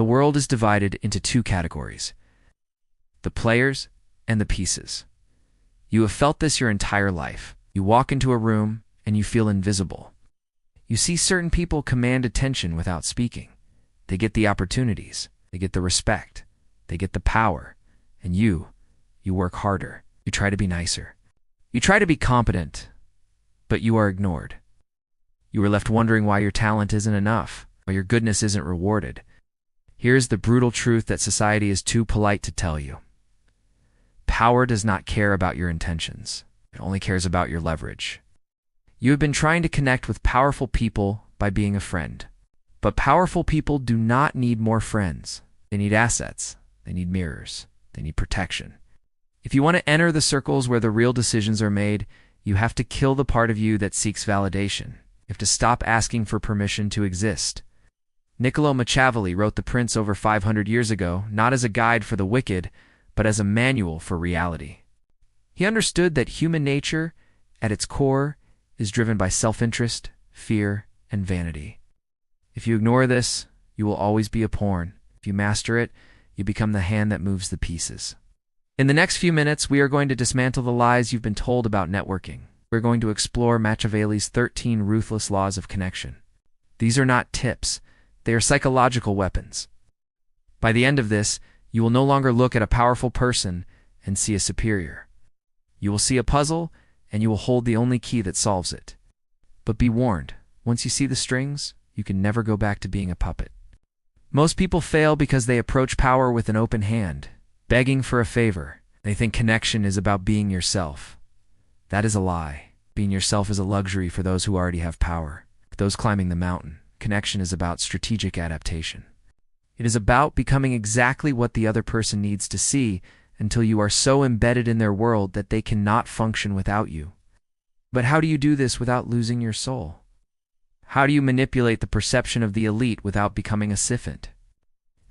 The world is divided into two categories: the players and the pieces. You have felt this your entire life. You walk into a room and you feel invisible. You see certain people command attention without speaking. They get the opportunities, they get the respect, they get the power, and you work harder. You try to be nicer. You try to be competent, but you are ignored. You are left wondering why your talent isn't enough, why your goodness isn't rewarded. Here's the brutal truth that society is too polite to tell you. Power does not care about your intentions. It only cares about your leverage. You have been trying to connect with powerful people by being a friend. But powerful people do not need more friends. They need assets. They need mirrors. They need protection. If you want to enter the circles where the real decisions are made, you have to kill the part of you that seeks validation. You have to stop asking for permission to exist. Niccolò Machiavelli wrote The Prince over 500 years ago, not as a guide for the wicked, but as a manual for reality. He understood that human nature, at its core, is driven by self-interest, fear, and vanity. If you ignore this, you will always be a pawn. If you master it, you become the hand that moves the pieces. In the next few minutes, we are going to dismantle the lies you've been told about networking. We're going to explore Machiavelli's 13 ruthless laws of connection. These are not tips. They are psychological weapons. By the end of this, you will no longer look at a powerful person and see a superior. You will see a puzzle, and you will hold the only key that solves it. But be warned, once you see the strings, you can never go back to being a puppet. Most people fail because they approach power with an open hand, begging for a favor. They think connection is about being yourself. That is a lie. Being yourself is a luxury for those who already have power. For those climbing the mountain, connection is about strategic adaptation. It is about becoming exactly what the other person needs to see until you are so embedded in their world that they cannot function without you. But how do you do this without losing your soul? How do you manipulate the perception of the elite without becoming a syphant?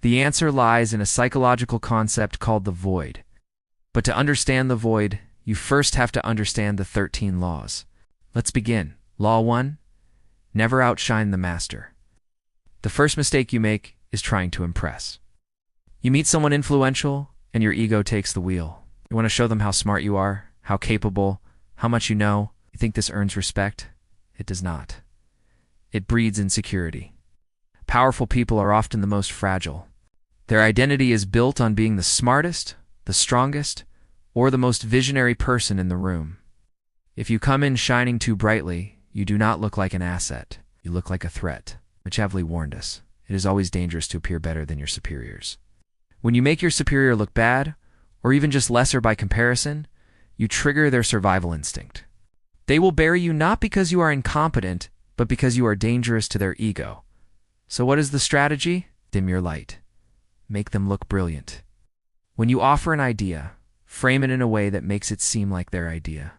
The answer lies in a psychological concept called the void. But to understand the void, you first have to understand the 13 laws. Let's begin. Law 1: never outshine the master. The first mistake you make is trying to impress. You meet someone influential, and your ego takes the wheel. You want to show them how smart you are, how capable, how much you know. You think this earns respect? It does not. It breeds insecurity. Powerful people are often the most fragile. Their identity is built on being the smartest, the strongest, or the most visionary person in the room. If you come in shining too brightly, you do not look like an asset. You look like a threat. Machiavelli warned us. It is always dangerous to appear better than your superiors. When you make your superior look bad, or even just lesser by comparison, you trigger their survival instinct. They will bury you not because you are incompetent, but because you are dangerous to their ego. So what is the strategy? Dim your light. Make them look brilliant. When you offer an idea, frame it in a way that makes it seem like their idea.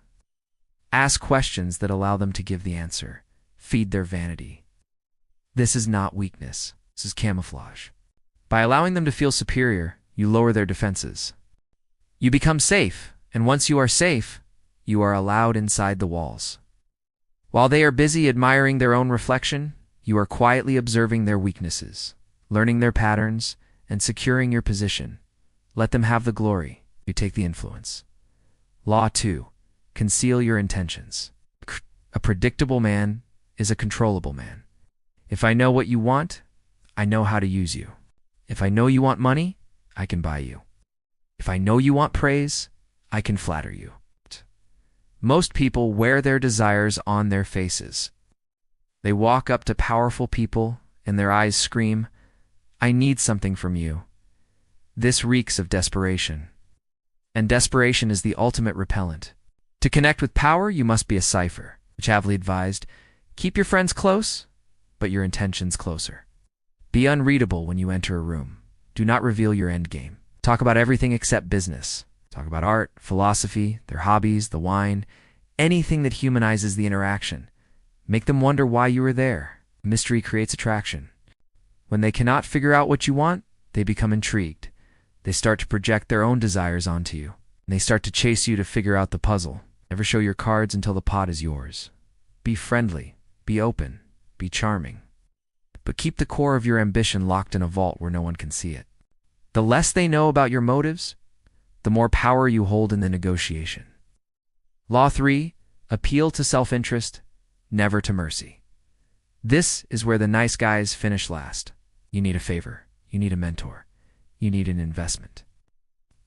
Ask questions that allow them to give the answer. Feed their vanity. This is not weakness. This is camouflage. By allowing them to feel superior, you lower their defenses. You become safe, and once you are safe, you are allowed inside the walls. While they are busy admiring their own reflection, you are quietly observing their weaknesses, learning their patterns, and securing your position. Let them have the glory. You take the influence. Law 2: conceal your intentions. A predictable man is a controllable man. If I know what you want, I know how to use you. If I know you want money, I can buy you. If I know you want praise, I can flatter you. Most people wear their desires on their faces. They walk up to powerful people and their eyes scream, "I need something from you." This reeks of desperation. And desperation is the ultimate repellent. To connect with power, you must be a cipher. Machiavelli advised, keep your friends close, but your intentions closer. Be unreadable when you enter a room. Do not reveal your endgame. Talk about everything except business. Talk about art, philosophy, their hobbies, the wine, anything that humanizes the interaction. Make them wonder why you are there. Mystery creates attraction. When they cannot figure out what you want, they become intrigued. They start to project their own desires onto you. And they start to chase you to figure out the puzzle. Never show your cards until the pot is yours. Be friendly. Be open. Be charming. but keep the core of your ambition locked in a vault where no one can see it. The less they know about your motives, the more power you hold in the negotiation. Law 3, appeal to self-interest, never to mercy. This is where the nice guys finish last. You need a favor. You need a mentor. You need an investment.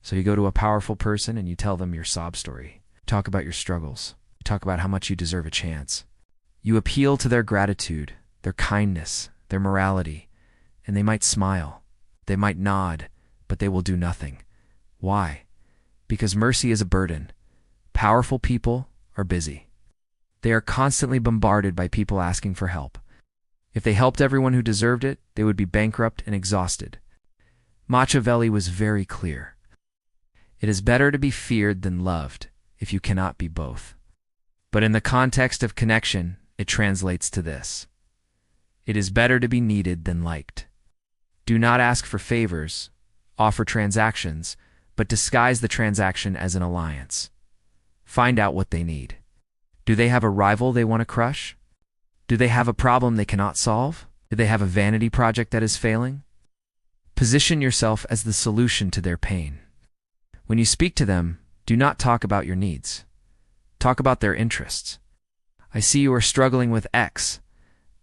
So you go to a powerful person and you tell them your sob story. Talk about your struggles. Talk about how much you deserve a chance. You appeal to their gratitude, their kindness, their morality, and they might smile. They might nod, but they will do nothing. Why? Because mercy is a burden. Powerful people are busy. They are constantly bombarded by people asking for help. If they helped everyone who deserved it, they would be bankrupt and exhausted. Machiavelli was very clear. It is better to be feared than loved if you cannot be both. But in the context of connection, it translates to this. It is better to be needed than liked. Do not ask for favors, offer transactions, but disguise the transaction as an alliance. Find out what they need. Do they have a rival they want to crush? Do they have a problem they cannot solve? Do they have a vanity project that is failing? Position yourself as the solution to their pain. When you speak to them, do not talk about your needs. Talk about their interests. I see you are struggling with X.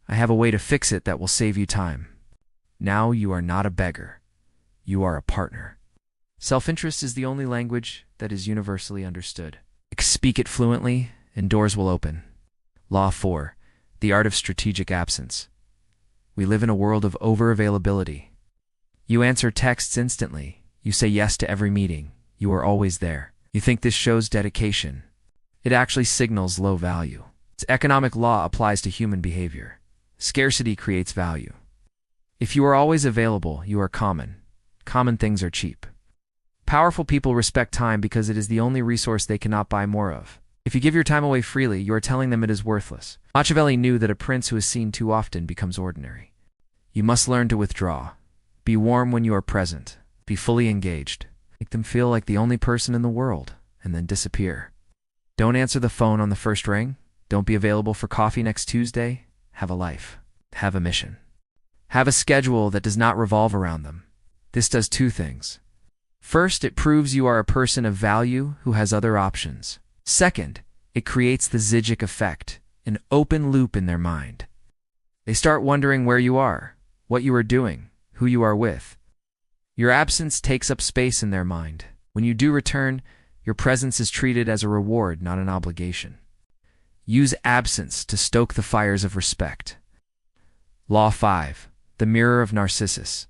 I have a way to fix it that will save you time. Now you are not a beggar. You are a partner. Self-interest is the only language that is universally understood. Speak it fluently, and doors will open. Law 4, the art of strategic absence. We live in a world of over-availability. You answer texts instantly. You say yes to every meeting. You are always there. You think this shows dedication. It actually signals low value. Economic law applies to human behavior. Scarcity creates value. If you are always available, you are common. Common things are cheap. Powerful people respect time because it is the only resource they cannot buy more of. If you give your time away freely, you are telling them it is worthless. Machiavelli knew that a prince who is seen too often becomes ordinary. You must learn to withdraw. Be warm when you are present. Be fully engaged. Make them feel like the only person in the world, and then disappear. Don't answer the phone on the first ring. Don't be available for coffee next Tuesday. Have a life. Have a mission. Have a schedule that does not revolve around them. This does two things. First, it proves you are a person of value who has other options. Second, it creates the Zizek effect, an open loop in their mind. They start wondering where you are, what you are doing, who you are with. Your absence takes up space in their mind. When you do return, your presence is treated as a reward, not an obligation. Use absence to stoke the fires of respect. Law 5, the mirror of Narcissus.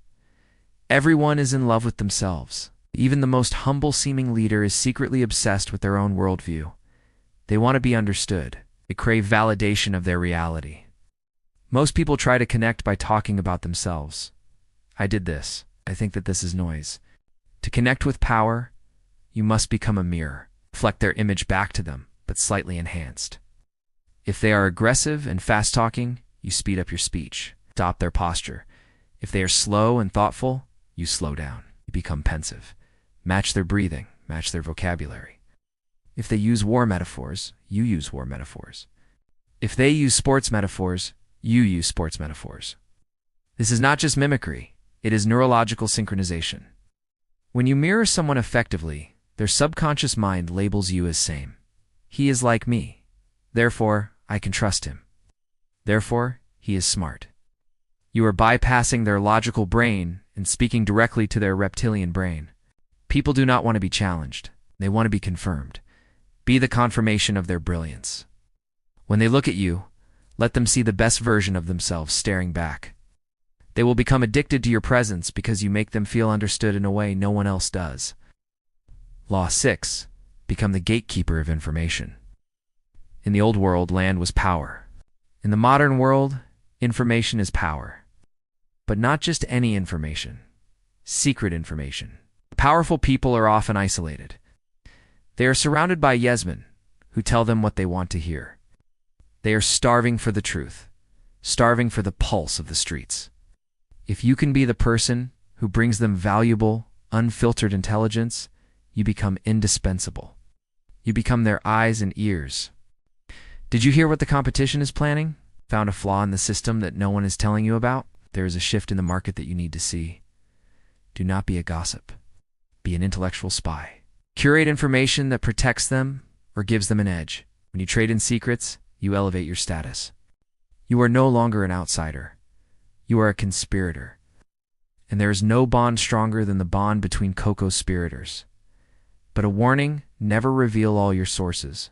Everyone is in love with themselves. Even the most humble-seeming leader is secretly obsessed with their own worldview. They want to be understood. They crave validation of their reality. Most people try to connect by talking about themselves. I did this. I think that this is noise. To connect with power, you must become a mirror. Reflect their image back to them, but slightly enhanced. If they are aggressive and fast-talking, you speed up your speech. Adopt their posture. If they are slow and thoughtful, you slow down. You become pensive. Match their breathing. Match their vocabulary. If they use war metaphors, you use war metaphors. If they use sports metaphors, you use sports metaphors. This is not just mimicry. It is neurological synchronization. When you mirror someone effectively, their subconscious mind labels you as same. He is like me. Therefore, I can trust him. Therefore, he is smart. You are bypassing their logical brain and speaking directly to their reptilian brain. People do not want to be challenged. They want to be confirmed. Be the confirmation of their brilliance. When they look at you, let them see the best version of themselves staring back. They will become addicted to your presence because you make them feel understood in a way no one else does. Law 6. Become the gatekeeper of information. In the old world, land was power. In the modern world, information is power. But not just any information. Secret information. Powerful people are often isolated. They are surrounded by yesmen who tell them what they want to hear. They are starving for the truth, starving for the pulse of the streets. If you can be the person who brings them valuable, unfiltered intelligence, you become indispensable. You become their eyes and ears. Did you hear what the competition is planning? Found a flaw in the system that no one is telling you about? There is a shift in the market that you need to see. Do not be a gossip. Be an intellectual spy. Curate information that protects them or gives them an edge. When you trade in secrets, you elevate your status. You are no longer an outsider. You are a conspirator. And there is no bond stronger than the bond between co-conspirators. But a warning, never reveal all your sources.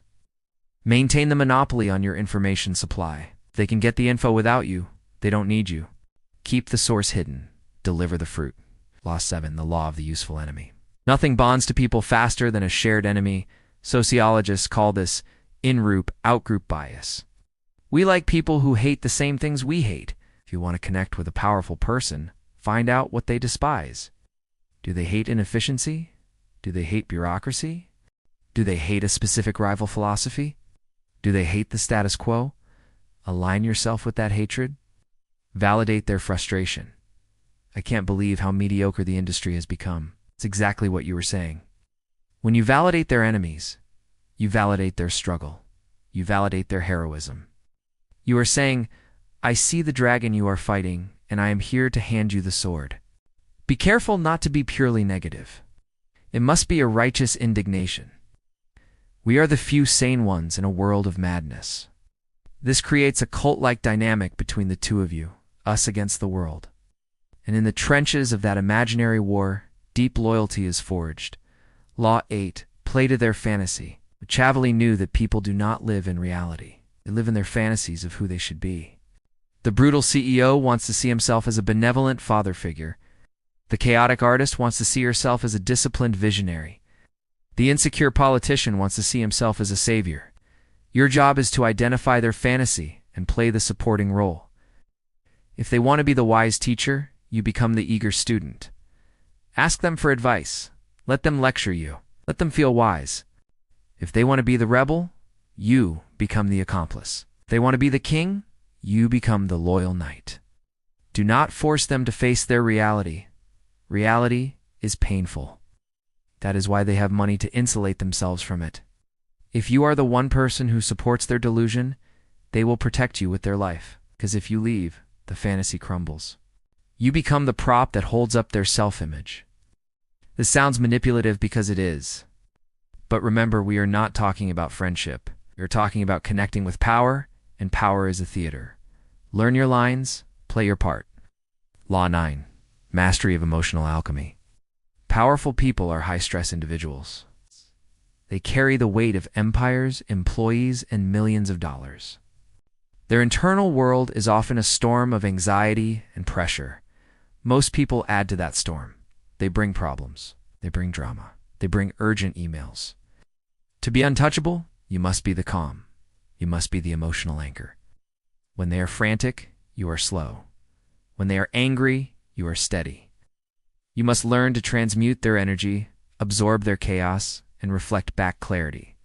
Maintain the monopoly on your information supply. If they can get the info without you, they don't need you. Keep the source hidden. Deliver the fruit. Law 7, the law of the useful enemy. Nothing bonds to people faster than a shared enemy. Sociologists call this in-group, out-group bias. We like people who hate the same things we hate. If you want to connect with a powerful person, find out what they despise. Do they hate inefficiency? Do they hate bureaucracy? Do they hate a specific rival philosophy? Do they hate the status quo? Align yourself with that hatred. Validate their frustration. I can't believe how mediocre the industry has become. It's exactly what you were saying. When you validate their enemies, you validate their struggle. You validate their heroism. You are saying, I see the dragon you are fighting, and I am here to hand you the sword. Be careful not to be purely negative. It must be a righteous indignation. We are the few sane ones in a world of madness. This creates a cult-like dynamic between the two of you, us against the world. And in the trenches of that imaginary war, deep loyalty is forged. Law 8, play to their fantasy. Machiavelli knew that people do not live in reality. They live in their fantasies of who they should be. The brutal CEO wants to see himself as a benevolent father figure. The chaotic artist wants to see herself as a disciplined visionary. The insecure politician wants to see himself as a savior. Your job is to identify their fantasy and play the supporting role. If they want to be the wise teacher, you become the eager student. Ask them for advice. Let them lecture you. Let them feel wise. If they want to be the rebel, you become the accomplice. If they want to be the king, you become the loyal knight. Do not force them to face their reality. Reality is painful. That is why they have money to insulate themselves from it. If you are the one person who supports their delusion, they will protect you with their life. Because if you leave, the fantasy crumbles. You become the prop that holds up their self-image. This sounds manipulative because it is. But remember, we are not talking about friendship. We are talking about connecting with power, and power is a theater. Learn your lines, play your part. Law 9, mastery of emotional alchemy. Powerful people are high-stress individuals. They carry the weight of empires, employees, and millions of dollars. Their internal world is often a storm of anxiety and pressure. Most people add to that storm. They bring problems. They bring drama. They bring urgent emails. To be untouchable, you must be the calm. You must be the emotional anchor. When they are frantic, you are slow. When they are angry, you are steady. You must learn to transmute their energy, absorb their chaos, and reflect back clarity.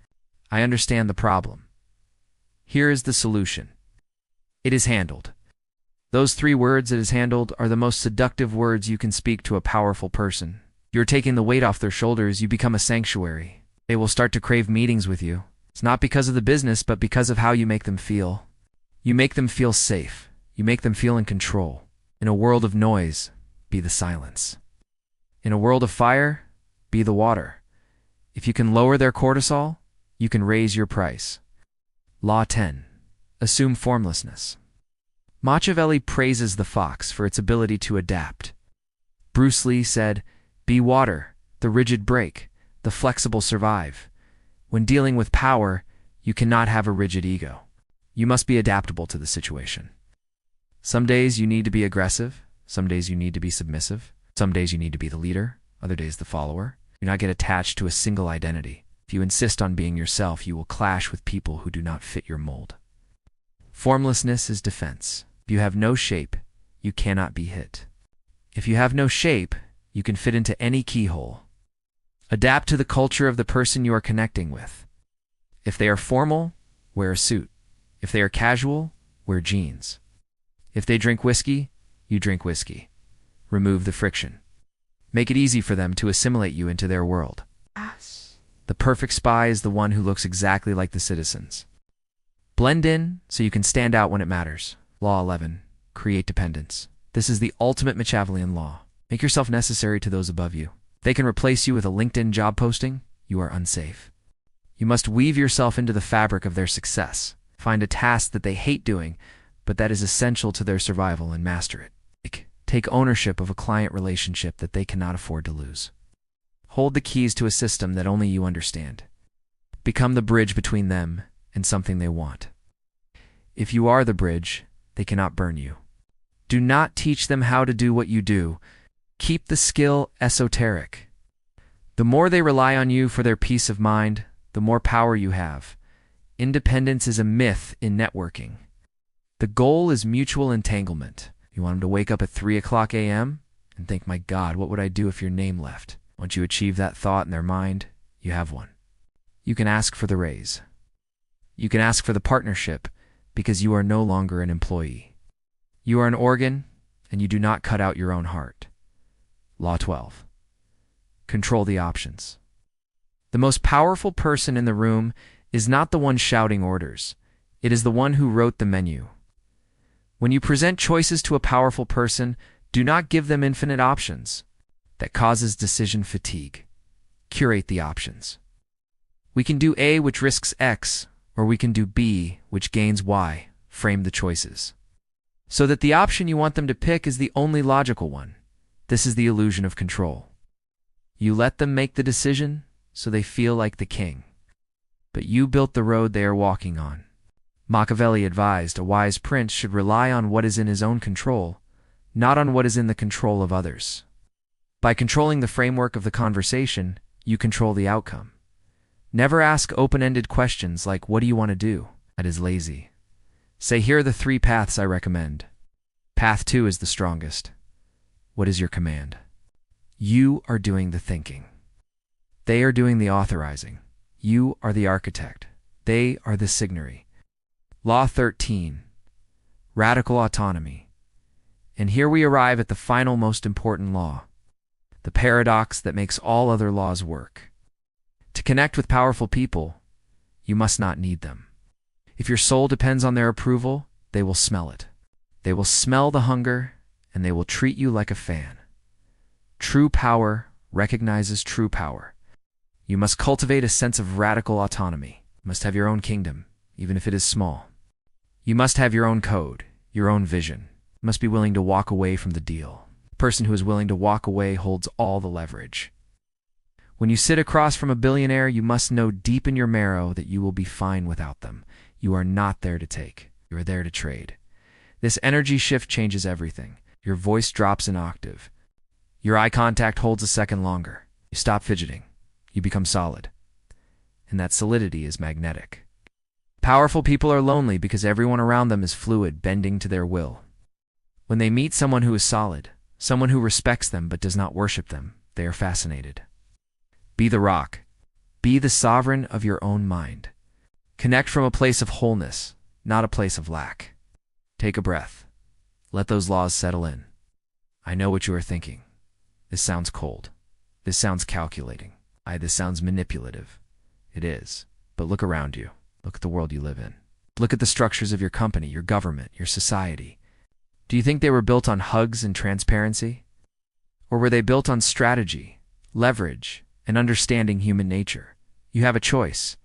I understand the problem. Here is the solution. It is handled. Those 3 words, it is handled, are the most seductive words you can speak to a powerful person. You're taking the weight off their shoulders, you become a sanctuary. They will start to crave meetings with you. It's not because of the business, but because of how you make them feel. You make them feel safe. You make them feel in control. In a world of noise, be the silence. In a world of fire, be the water. If you can lower their cortisol, you can raise your price. Law 10. Assume formlessness. Machiavelli praises the fox for its ability to adapt. Bruce Lee said, "Be water, the rigid break, the flexible survive." When dealing with power, you cannot have a rigid ego. You must be adaptable to the situation. Some days you need to be aggressive. Some days you need to be submissive. Some days you need to be the leader. Other days the follower. Do not get attached to a single identity. If you insist on being yourself, you will clash with people who do not fit your mold. Formlessness is defense. If you have no shape, you cannot be hit. If you have no shape, you can fit into any keyhole. Adapt to the culture of the person you are connecting with. If they are formal, wear a suit. If they are casual, wear jeans. If they drink whiskey, you drink whiskey. Remove the friction. Make it easy for them to assimilate you into their world. The perfect spy is the one who looks exactly like the citizens. Blend in so you can stand out when it matters. Law 11. Create dependence. This is the ultimate Machiavellian law. Make yourself necessary to those above you. If they can replace you with a LinkedIn job posting, you are unsafe. You must weave yourself into the fabric of their success. Find a task that they hate doing, but that is essential to their survival, and master it. Take ownership of a client relationship that they cannot afford to lose. Hold the keys to a system that only you understand. Become the bridge between them and something they want. If you are the bridge, they cannot burn you. Do not teach them how to do what you do. Keep the skill esoteric. The more they rely on you for their peace of mind, the more power you have. Independence is a myth in networking. The goal is mutual entanglement. You want them to wake up at 3 o'clock a.m. and think, my God, what would I do if your name left? Once you achieve that thought in their mind, you have one. You can ask for the raise. You can ask for the partnership because you are no longer an employee. You are an organ, and you do not cut out your own heart. Law 12. Control the options. The most powerful person in the room is not the one shouting orders. It is the one who wrote the menu. When you present choices to a powerful person, do not give them infinite options. That causes decision fatigue. Curate the options. We can do A, which risks X, or we can do B, which gains Y. Frame the choices so that the option you want them to pick is the only logical one. This is the illusion of control. You let them make the decision so they feel like the king. But you built the road they are walking on. Machiavelli advised a wise prince should rely on what is in his own control, not on what is in the control of others. By controlling the framework of the conversation, you control the outcome. Never ask open-ended questions like, what do you want to do? That is lazy. Say, here are the 3 paths I recommend. Path 2 is the strongest. What is your command? You are doing the thinking. They are doing the authorizing. You are the architect. They are the signatory. Law 13. Radical autonomy. And here we arrive at the final most important law. The paradox that makes all other laws work. To connect with powerful people, you must not need them. If your soul depends on their approval, they will smell it. They will smell the hunger, and they will treat you like a fan. True power recognizes true power. You must cultivate a sense of radical autonomy. You must have your own kingdom, even if it is small. You must have your own code, your own vision. You must be willing to walk away from the deal. The person who is willing to walk away holds all the leverage. When you sit across from a billionaire, you must know deep in your marrow that you will be fine without them. You are not there to take. You are there to trade. This energy shift changes everything. Your voice drops an octave. Your eye contact holds a second longer. You stop fidgeting. You become solid. And that solidity is magnetic. Powerful people are lonely because everyone around them is fluid, bending to their will. When they meet someone who is solid, someone who respects them but does not worship them, they are fascinated. Be the rock. Be the sovereign of your own mind. Connect from a place of wholeness, not a place of lack. Take a breath. Let those laws settle in. I know what you are thinking. This sounds cold. This sounds calculating. This sounds manipulative. It is. But look around you. Look at the world you live in. Look at the structures of your company, your government, your society. Do you think they were built on hugs and transparency? Or were they built on strategy, leverage, and understanding human nature? You have a choice.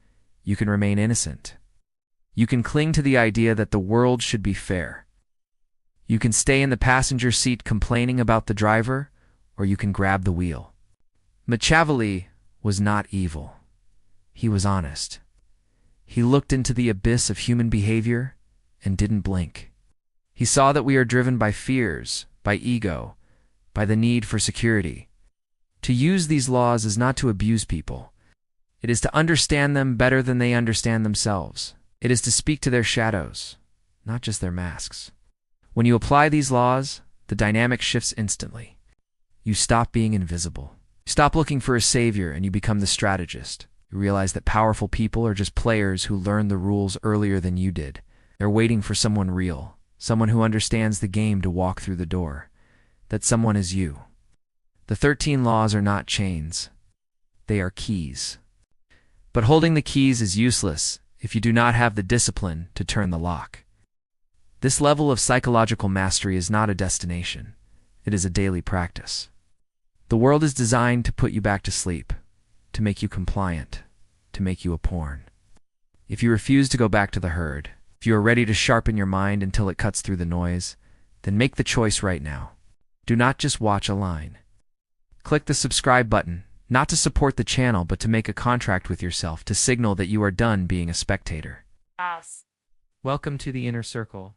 You can remain innocent. You can cling to the idea that the world should be fair. You can stay in the passenger seat complaining about the driver, or you can grab the wheel. Machiavelli was not evil. He was honest. He looked into the abyss of human behavior and didn't blink. He saw that we are driven by fears, by ego, by the need for security. To use these laws is not to abuse people. It is to understand them better than they understand themselves. It is to speak to their shadows, not just their masks. When you apply these laws, the dynamic shifts instantly. You stop being invisible. You stop looking for a savior and you become the strategist. You realize that powerful people are just players who learned the rules earlier than you did. They're waiting for someone real, someone who understands the game to walk through the door. That someone is you. The 13 laws are not chains. They are keys. But holding the keys is useless if you do not have the discipline to turn the lock. This level of psychological mastery is not a destination. It is a daily practice. The world is designed to put you back to sleep, to make you compliant, to make you a pawn. If you refuse to go back to the herd, if you are ready to sharpen your mind until it cuts through the noise, then make the choice right now. Do not just watch a line. Click the subscribe button, not to support the channel but to make a contract with yourself to signal that you are done being a spectator. Us. Welcome to the inner circle.